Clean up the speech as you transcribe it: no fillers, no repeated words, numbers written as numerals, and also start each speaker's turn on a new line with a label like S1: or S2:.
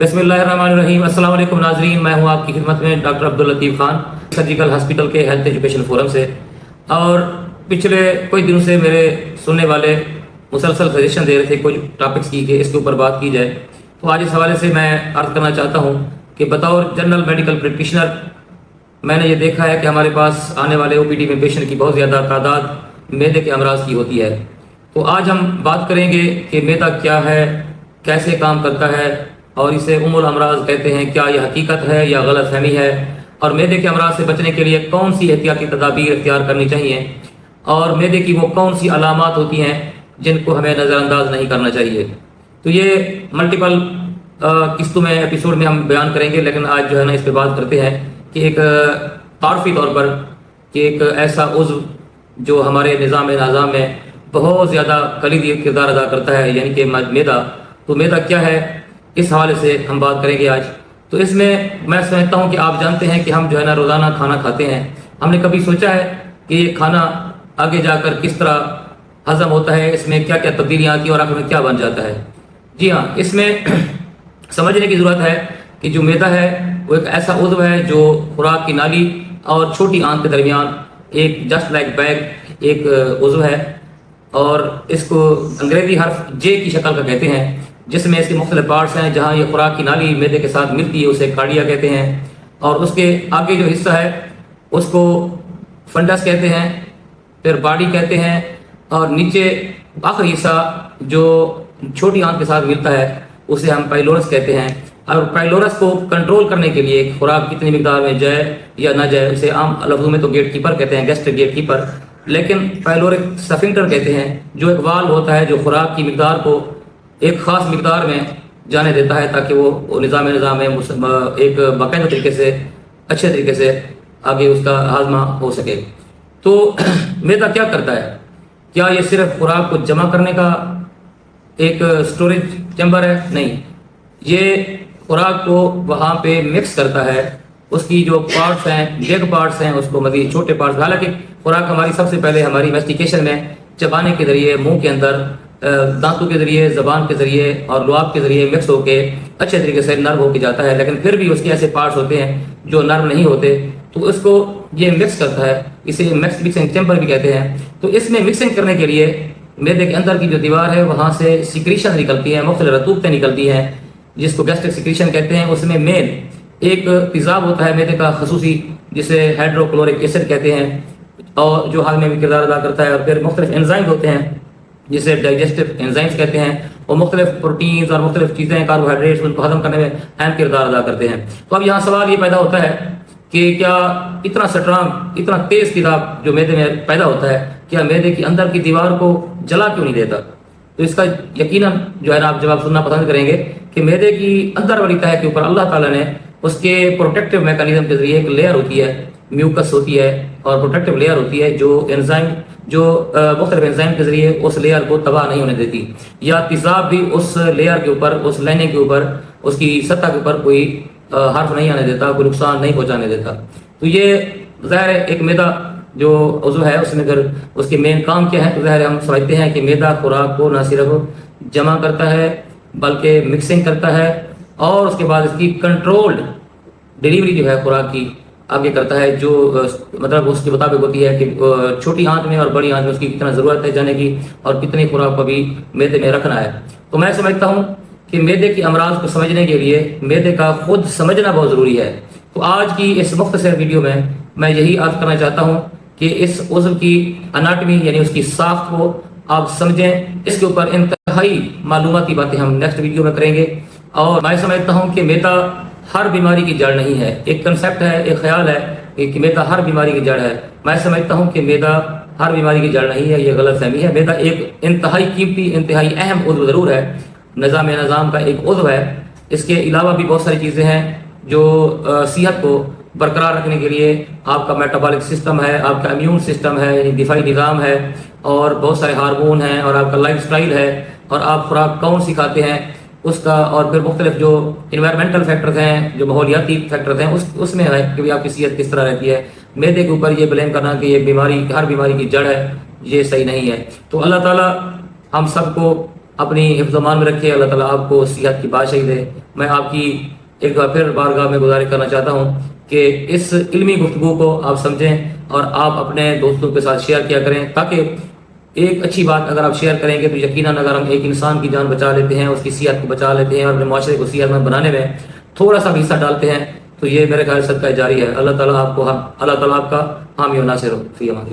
S1: बिस्मिल्लाहिर्रहमानिर्रहीम। अस्सलाम वालेकुम नाजरीन, मैं हूं आपकी खिदमत में doctor Abdul Latif Khan surgical hospital के हेल्थ एजुकेशन फोरम से। और पिछले कुछ दिनों से मेरे सुनने वाले मुसलसल सजेशन दे रहे थे कुछ टॉपिक्स की कि इसके ऊपर बात की जाए। तो आज इस हवाले से मैं अर्ज़ करना चाहता हूं कि बतौर जनरल मेडिकल प्रैक्टिशनर मैंने ये देखा है कि हमारे पास आने वाले ओपीडी में पेशेंट की बहुत ज़्यादा तादाद मैदे के अमराज की होती है। तो आज हम बात करेंगे कि मैदा क्या है, कैसे काम करता है और इसे उमुल अमराज कहते हैं। क्या यह हकीकत है या गलत फहमी है, और मैदे के अमराज से बचने के लिए कौन सी एहतियाती तदाबीर इख्तियार करनी चाहिए, और मैदे की वो कौन सी अलामात होती हैं जिनको हमें नज़रअंदाज नहीं करना चाहिए। तो ये मल्टीपल किस्तों में एपिसोड में हम बयान करेंगे, लेकिन आज जो है ना इस पर बात करते हैं कि एक तारफी तौर पर कि एक ऐसा उज़्व जो हमारे निज़ाम में बहुत ज़्यादा कलीदी किरदार अदा करता है, यानी कि मैदा। तो मैदा क्या है, इस हवाले से हम बात करेंगे आज। तो इसमें मैं समझता हूँ कि आप जानते हैं कि हम जो है ना रोज़ाना खाना खाते हैं। हमने कभी सोचा है कि ये खाना आगे जाकर किस तरह हज़म होता है, इसमें क्या क्या तब्दीलियाँ आती हैं और आखिर में क्या बन जाता है। जी हाँ, इसमें समझने की ज़रूरत है कि जो मैदा है वो एक ऐसा उज़्व है जो खुराक की नाली और छोटी आंत के दरमियान एक जस्ट लाइक बैग एक उज़्व है, और इसको अंग्रेज़ी हर्फ जे की शक्ल का कहते हैं, जिसमें इसके मुख्तलिफ पार्ट्स हैं। जहाँ ये खुराक की नाली मैदे के साथ मिलती है उसे कार्डिया कहते हैं, और उसके आगे जो हिस्सा है उसको फंडस कहते हैं, फिर बॉडी कहते हैं, और नीचे आखिरी हिस्सा जो छोटी आंत के साथ मिलता है उसे हम पाइलोरस कहते हैं। और पाइलोरस को कंट्रोल करने के लिए खुराक कितनी मिकदार में जाए या ना जाए, उसे आम लफ्ज़ों में तो गेट कीपर कहते हैं, गैस्ट्रिक गेट कीपर, लेकिन पाइलोरिक स्फिंक्टर कहते हैं, जो एक वाल्व होता है जो खुराक की मिकदार को एक ख़ास मिकदार में जाने देता है ताकि वो निज़ाम में एक बाकायदा तरीके से अच्छे तरीके से आगे उसका हाजमा हो सके। तो मैदा क्या करता है? क्या ये सिर्फ खुराक को जमा करने का एक स्टोरेज चैम्बर है? नहीं, ये खुराक को वहाँ पे मिक्स करता है। उसकी जो पार्ट्स हैं, बिग पार्ट्स हैं, उसको मज़ीद छोटे पार्ट्स। हालांकि खुराक हमारी सबसे पहले हमारी मैस्टिकेशन में चबाने के ज़रिए, मुंह के अंदर दांतों के ज़रिए, ज़बान के ज़रिए और लुआब के ज़रिए मिक्स होके अच्छे तरीके से नर्व होके जाता है। लेकिन फिर भी उसके ऐसे पार्ट्स होते हैं जो नर्व नहीं होते, तो उसको ये मिक्स करता है। इसे मिक्सिंग चैम्बर भी कहते हैं। तो इसमें मिक्सिंग करने के लिए मैदे के अंदर की जो दीवार है वहाँ से सिक्रीशन निकलती है, मुख्तलिफ रतूबतें निकलती हैं जिसको गैस्ट्रिक सिक्रीशन कहते हैं। उसमें मेन एक तेज़ाब होता है मैदे का खसूसी, जिसे हाइड्रोक्लोरिक एसिड कहते हैं, और जो हाल में भी किरदार अदा करता है। और फिर मुख्तलिफ एंजाइम होते हैं जिसे डाइजेस्टिव एंजाइम्स कहते हैं, और मुख्तलिफ प्रोटीन्स और मुख्तलिफ चीज़ें, कार्बोहाइड्रेट्स, उनको हजम करने में अहम किरदार अदा करते हैं। तो अब यहाँ सवाल ये पैदा होता है कि क्या इतना स्ट्रांग, इतना तेज़ तेज़ाब जो मैदे में पैदा होता है, क्या मैदे की अंदर की दीवार को जला क्यों नहीं देता? तो इसका यकीनन जो है ना आप जवाब सुनना पसंद करेंगे कि मैदे की अंदर वाली तह के ऊपर अल्लाह ताला ने उसके प्रोटेक्टिव मैकेनिज्म के जरिए एक लेयर होती है, म्यूकस होती है और प्रोटेक्टिव लेयर होती है, जो एंजाइम जो मुख्तलिफ एंजाइम के जरिए उस लेयर को तबाह नहीं होने देती, या तेज़ाब भी उस लेयर के ऊपर, उस लाइनिंग के ऊपर, उसकी सतह के ऊपर कोई हर्फ नहीं आने देता, कोई नुकसान नहीं पहुंचाने देता। तो ये ज़ाहिर है एक मैदा जो उज़्व है उसमें अगर उसके मेन काम क्या है, तो ज़ाहिर हम समझते हैं कि मैदा खुराक को न सिर्फ जमा करता है बल्कि मिक्सिंग करता है, और उसके बाद इसकी कंट्रोल्ड डिलीवरी जो है खुराक की आगे करता है, जो मतलब उसके मुताबिक होती है कि छोटी आंत में और बड़ी आंत में उसकी कितना ज़रूरत है जाने की और कितनी खुराक को भी मैदे में रखना है। तो मैं समझता हूँ कि मैदे की अमराज को समझने के लिए मैदे का खुद समझना बहुत ज़रूरी है। तो आज की इस मुख्तसर वीडियो में मैं यही अर्ज़ करना चाहता हूँ कि इस उज़्व की अनाटमी यानी उसकी साख्त को आप समझें। इसके ऊपर इंतहाई मालूमाती बातें हम नेक्स्ट वीडियो में करेंगे। और मैं समझता हूँ कि मैदा हर बीमारी की जड़ नहीं है। एक कंसेप्ट है, एक ख्याल है कि मैदा हर बीमारी की जड़ है। मैं समझता हूँ कि मैदा हर बीमारी की जड़ नहीं है, ये गलत फहमी है। मैदा एक इंतहाई कीमती, इंतहाई अहम उज़्व ज़रूर है, निज़ाम का एक उज़्व है। इसके अलावा भी बहुत सारी चीज़ें हैं जो सेहत को बरकरार रखने के लिए, आपका मेटाबॉलिक सिस्टम है, आपका इम्यून सिस्टम है, यानी दिफाई निज़ाम है, और बहुत सारे हार्मोन हैं, और आपका लाइफ स्टाइल है, और आप खुराक कौन सी खाते हैं उसका, और फिर मुख्तलिफ जो इन्वायरमेंटल फैक्टर्स हैं, जो माहौलियाती फैक्टर्स हैं, उसमें है कि आपकी सेहत किस तरह रहती है। मैदे के ऊपर ये ब्लेम करना कि ये बीमारी हर बीमारी की जड़ है, ये सही नहीं है। तो अल्लाह ताला हम सबको اپنی حفظ و امان میں رکھے. اللہ تعالیٰ آپ کو صحت کی بادشاہی دے. میں آپ کی ایک بار پھر بارگاہ میں گزارش کرنا چاہتا ہوں کہ اس علمی گفتگو کو آپ سمجھیں اور آپ اپنے دوستوں کے ساتھ شیئر کیا کریں، تاکہ ایک اچھی بات اگر آپ شیئر کریں گے تو یقیناً اگر ہم ایک انسان کی جان بچا لیتے ہیں، اس کی صحت کو بچا لیتے ہیں اور اپنے معاشرے کو صحت مند بنانے میں تھوڑا سا بھی حصہ ڈالتے ہیں، تو یہ میرے خیال صدقہ جاری ہے. اللہ تعالیٰ آپ کا حامی و ناصر ہو. فی امان اللہ.